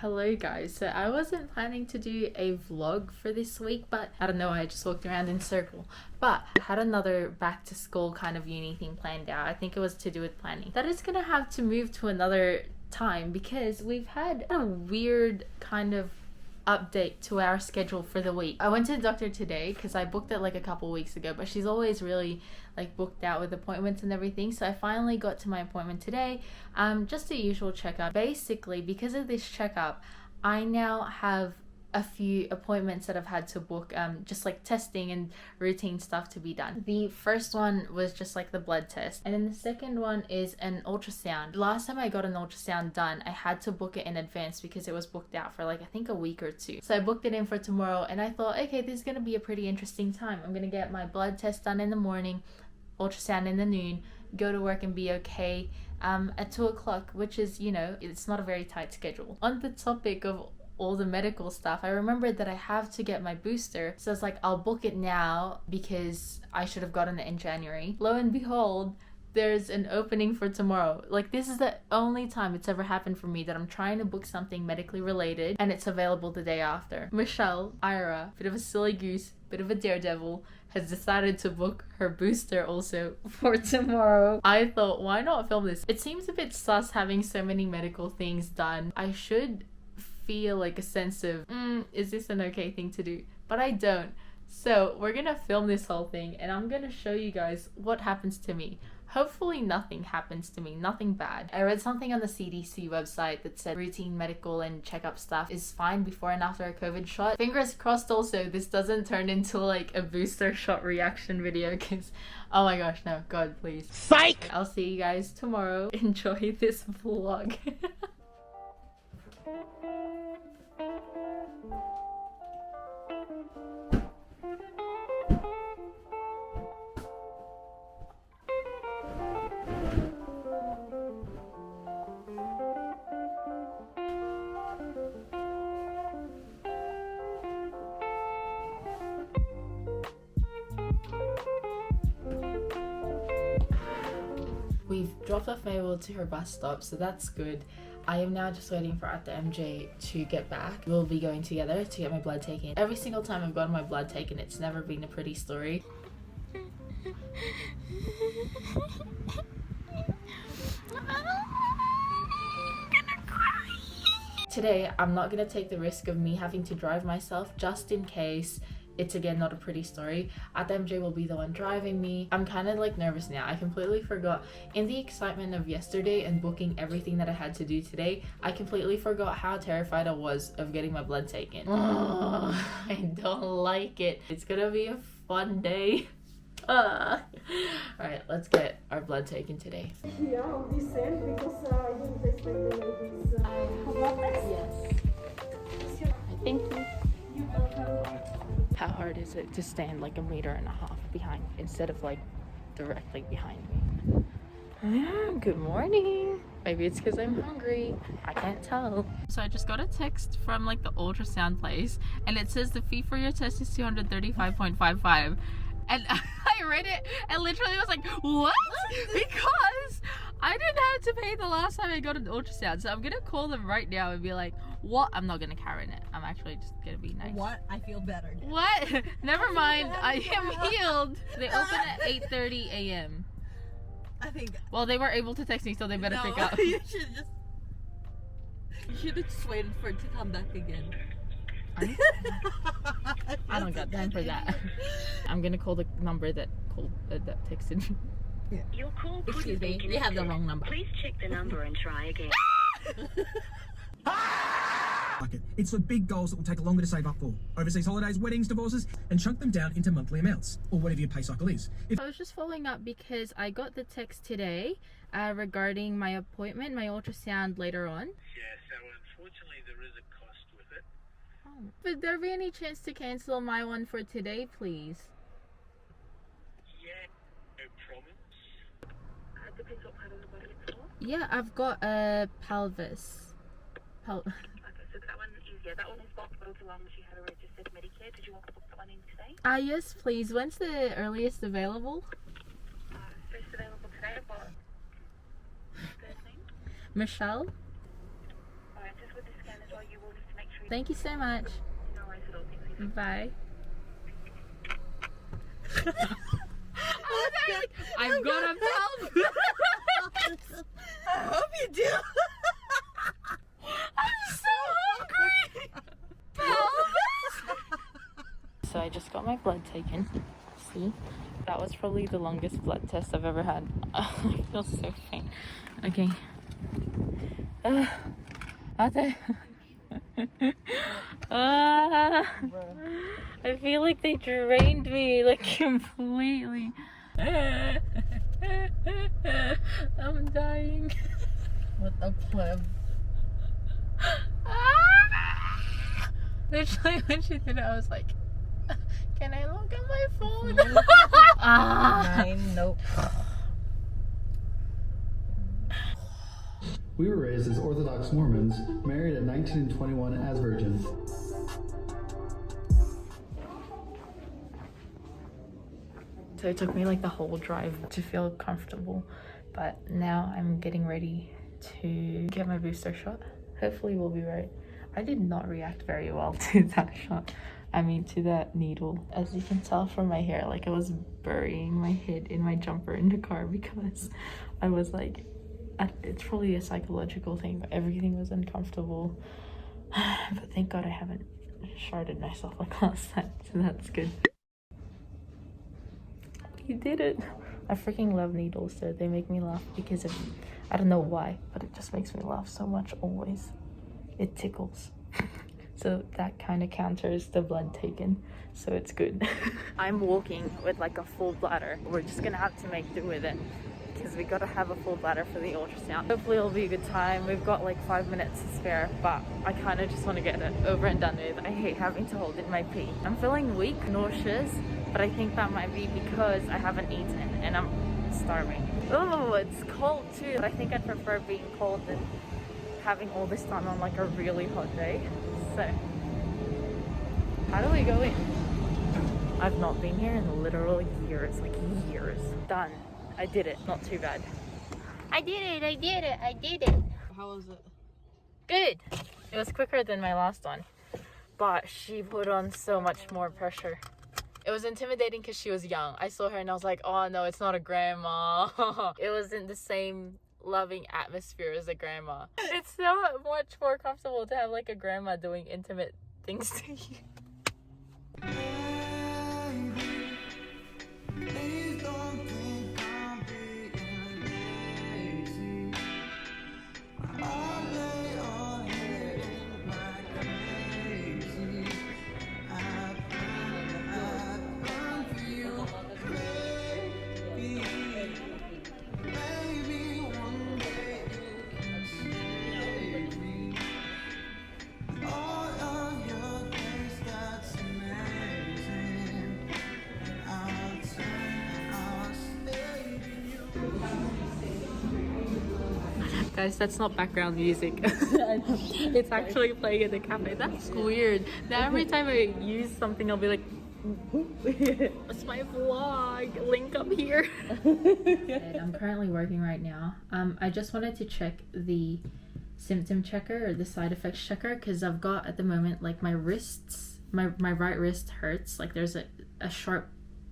Hello guys, so I wasn't planning to do a vlog for this week, but I don't know, I just walked around in a circle. But I had another back to school kind of uni thing planned out. I think it was to do with planning. That is gonna have to move to another time because we've had a weird kind of update to our schedule for the week. I went to the doctor today because I booked it like a couple weeks ago, but she's always really like booked out with appointments and everything. So I finally got to my appointment today. Just the usual checkup. Basically, because of this checkup, I now have a few appointments that I've had to book, just like testing and routine stuff to be done. The first one was just like the blood test, and then the second one is an ultrasound. Last time I got an ultrasound done, I had to book it in advance because it was booked out for like I think a week or two. So I booked it in for tomorrow, and I thought, okay, this is gonna be a pretty interesting time. I'm gonna get my blood test done in the morning, ultrasound in the noon, go to work and be okay at 2 o'clock, which is, you know, it's not a very tight schedule. On the topic of all the medical stuff, I remembered that I have to get my booster, so it's like I'll book it now because I should have gotten it in January. Lo and behold, there's an opening for tomorrow. Like, this is the only time it's ever happened for me that I'm trying to book something medically related and it's available the day after. Michelle, Ira, bit of a silly goose, bit of a daredevil, has decided to book her booster also for tomorrow. I thought, why not film this? It seems a bit sus having so many medical things done. I should feel like a sense of, is this an okay thing to do? But I don't. So we're gonna film this whole thing and I'm gonna show you guys what happens to me. Hopefully nothing happens to me, nothing bad. I read something on the CDC website that said routine medical and checkup stuff is fine before and after a COVID shot. Fingers crossed also this doesn't turn into like a booster shot reaction video because, oh my gosh, no, God please. Psych! I'll see you guys tomorrow. Enjoy this vlog. We've dropped off Mabel to her bus stop, so that's good. I am now just waiting for At the MJ to get back. We'll be going together to get my blood taken. Every single time I've gotten my blood taken, it's never been a pretty story. Today, I'm not gonna take the risk of me having to drive myself just in case it's again not a pretty story. At the MJ will be the one driving me. I'm kind of like nervous now. I completely forgot. In the excitement of yesterday and booking everything that I had to do today, I completely forgot how terrified I was of getting my blood taken. Oh, I don't like it. It's gonna be a fun day. Alright, let's get our blood taken today. Yeah, on this end because I didn't expect the ladies. Yes. Thank you. How hard is it to stand like 1.5 meters behind instead of like directly behind me? Good morning. Maybe it's because I'm hungry. I can't tell. So I just got a text from like the ultrasound place and it says the fee for your test is $235.55. And I read it and literally was like, what? Because I didn't have to pay the last time I got an ultrasound. So I'm gonna call them right now and be like, what? I'm not gonna Karen it. I'm actually just gonna be nice. What? I feel better now. What? Never mind. I am healed. They open at 8:30 a.m. I think. Well, they were able to text me, so they better pick up. You should have just waited for it to come back again. I don't got time for that. I'm gonna call the number that that texted me. Yeah. Your call could Excuse have been me, you have the connected. wrong number. Please check the number and try again. It's for big goals that will take longer to save up for. Overseas holidays, weddings, divorces, and chunk them down into monthly amounts, or whatever your pay cycle is. I was just following up because I got the text today regarding my appointment, my ultrasound later on. Yeah, so unfortunately there is a cost with it. Oh. Would there be any chance to cancel my one for today, please? Yeah, no problems. Depends what part of the body it's for. Yeah, I've got a pelvis. Okay, so that one is boxed, but also long as you have a registered Medicare. Did you want to book that one in today? Yes, please. When's the earliest available? First available today, but first name? Michelle? Alright, just with the scan as well, you Thank you so much. No worries at all. Thanks for your Bye. I've got a pelvis. I hope you do. I'm so hungry. Pelvis. So I just got my blood taken. See, that was probably the longest blood test I've ever had. I feel so faint. Okay. I feel like they drained me like completely. I'm dying. What a pleb. Literally when she did it, I was like, can I look at my phone? Nine, nope. We were raised as Orthodox Mormons, married at 19 and 21 as virgins. So it took me like the whole drive to feel comfortable, but now I'm getting ready to get my booster shot. Hopefully we'll be right. I did not react very well to that shot. I mean, to that needle. As you can tell from my hair, like I was burying my head in my jumper in the car because I was like, it's probably a psychological thing, but everything was uncomfortable. But thank God I haven't sharded myself like last time, so that's good. You did it. I freaking love needles, so they make me laugh because of, I don't know why, but it just makes me laugh so much always. It tickles. So that kind of counters the blood taken, so it's good. I'm walking with like a full bladder. We're just gonna have to make do with it because we gotta have a full bladder for the ultrasound. Hopefully it'll be a good time. We've got like 5 minutes to spare, but I kind of just want to get it over and done with. I hate having to hold in my pee. I'm feeling weak, nauseous, but I think that might be because I haven't eaten and I'm starving. Oh, it's cold too. But I think I'd prefer being cold than having all this done on like a really hot day. So, how do we go in? I've not been here in literal years, like years. Done. I did it. Not too bad. I did it. I did it. I did it. How was it? Good. It was quicker than my last one, but she put on so much more pressure. It was intimidating because she was young. I saw her and I was like, oh no, it's not a grandma. It wasn't the same loving atmosphere as a grandma. It's so much more comfortable to have like a grandma doing intimate things to you. Guys, that's not background music. It's actually playing in the cafe. That's weird. Now every time I use something, I'll be like, what's my vlog? Link up here. I'm currently working right now. I just wanted to check the symptom checker or the side effects checker because I've got at the moment like my wrists, my right wrist hurts. Like there's a sharp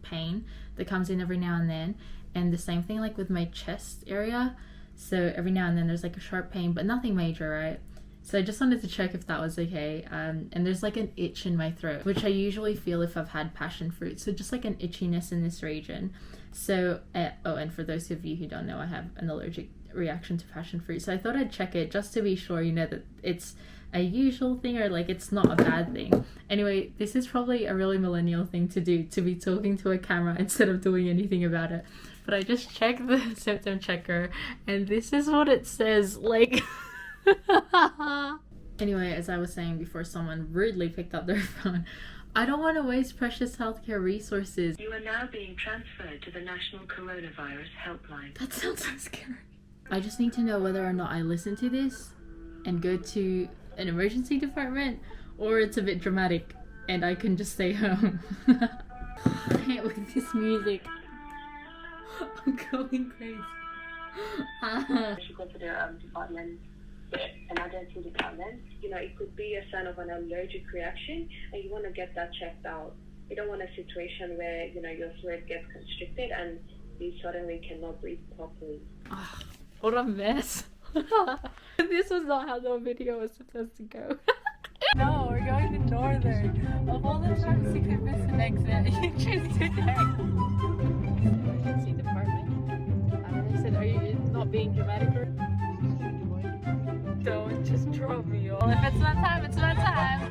pain that comes in every now and then, and the same thing like with my chest area. So every now and then there's like a sharp pain, but nothing major, right? So I just wanted to check if that was okay. And there's like an itch in my throat, which I usually feel if I've had passion fruit. So just like an itchiness in this region. So, oh, and for those of you who don't know, I have an allergic reaction to passion fruit. So I thought I'd check it just to be sure, you know, that it's a usual thing or like it's not a bad thing. Anyway, this is probably a really millennial thing to do, to be talking to a camera instead of doing anything about it. But I just checked the symptom checker and this is what it says, like... Anyway, as I was saying before someone rudely picked up their phone, I don't want to waste precious healthcare resources. You are now being transferred to the National Coronavirus Helpline. That sounds so scary. I just need to know whether or not I listen to this and go to an emergency department, or it's a bit dramatic and I can just stay home. I hate with this music. I'm going crazy. She go to their department emergency department. It could be a sign of an allergic reaction, and you want to get that checked out. You don't want a situation where, your throat gets constricted and you suddenly cannot breathe properly. What a mess. This was not how the video was supposed to go. No, we're going to Northern. Of all the times you could miss an exit, you choose today. Emergency department. They said, are you not being dramatic? Or... Don't just drop me off. Well, if it's my time, it's my time.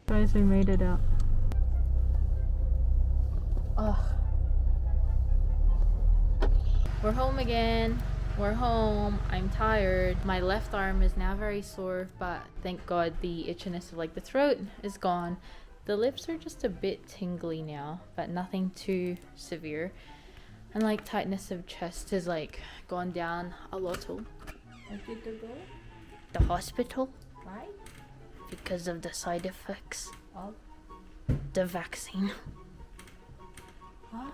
Guys, we made it out. Ugh. We're home again. We're home. I'm tired. My left arm is now very sore, but thank God the itchiness of like the throat is gone. The lips are just a bit tingly now, but nothing too severe. And like tightness of chest is like gone down a little. Where did you go? The hospital Why? because of the side effects Oh. the vaccine. Huh?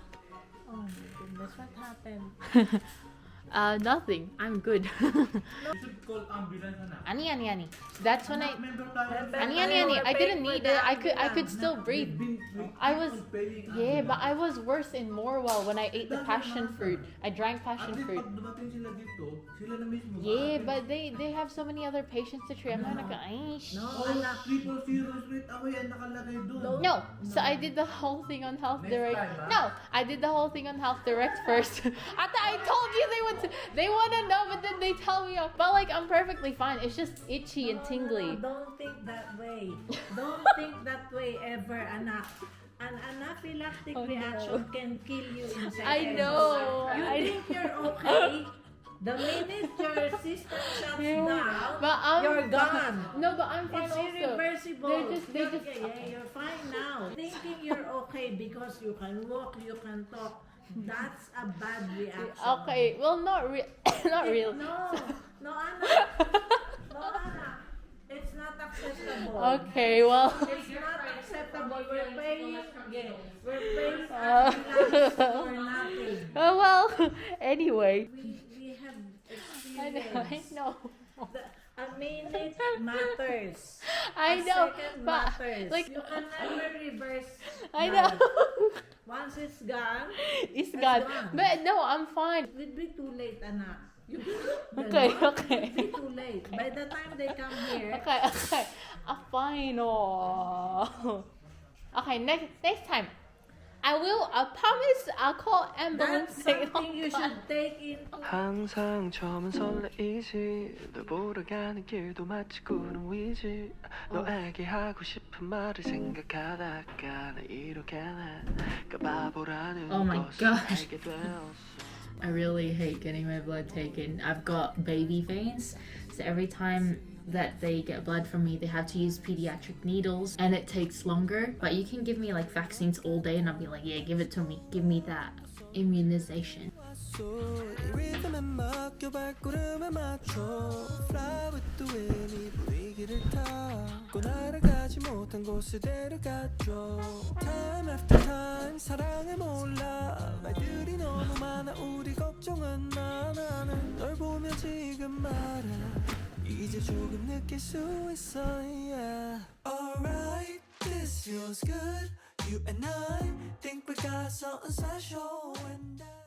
Oh my goodness, what happened? Nothing. I'm good. Ani. That's when I didn't need it. I could still breathe. I was but I was worse in Morwell when I ate the passion fruit. I drank passion fruit. Yeah, but they have so many other patients to treat. I'm not gonna No, so I did the whole thing on Health Direct. No, I did the whole thing on Health Direct first. I told you they want to know, but then they tell me off. But like I'm perfectly fine. It's just itchy and tingly. No, don't think that way. Don't think that way ever, anak. An anaphylactic reaction can kill you in seconds. I know. You think you're okay? The minute your system shuts down, but you're gone. No, but I'm fine It's also. irreversible. They just. You're fine now. Thinking you're okay because you can walk, you can talk. That's a bad reaction. Okay, well, not real. No, Anna. No, Anna. It's not acceptable. Okay, well. It's not acceptable. We're paying $1,000 for nothing. Oh well. Anyway. We have I experience. know. A minute matters. I A know, second but matters. like You can never reverse. I that. know. Once it's gone, It's it's gone. gone. But no, I'm fine. it will be too late, Anak. Okay. It will be too late. By the time they come here, Okay. I'm fine. Oh. Okay, next time. I promise I'll call ambulance. that's something you should take into 항상 처음은 설레이지 널 보러 가는 길도 마치 구름 위지 너에게 하고 싶은 말을 생각하다가 나 이렇게 나가 바보라는 Oh my 것을 gosh. 알게 되었어 I really hate getting my blood taken. I've got baby veins, so every time that they get blood from me, they have to use pediatric needles and it takes longer. But you can give me like vaccines all day and I'll be like, yeah, give it to me. Give me that immunization. Time after time 사랑에 몰라 말들이 너무 많아 우리 걱정은 나는 널 보며 지금 말아 이제 조금 느낄 수 있어 yeah. Alright, this feels good You and I think we got something special and I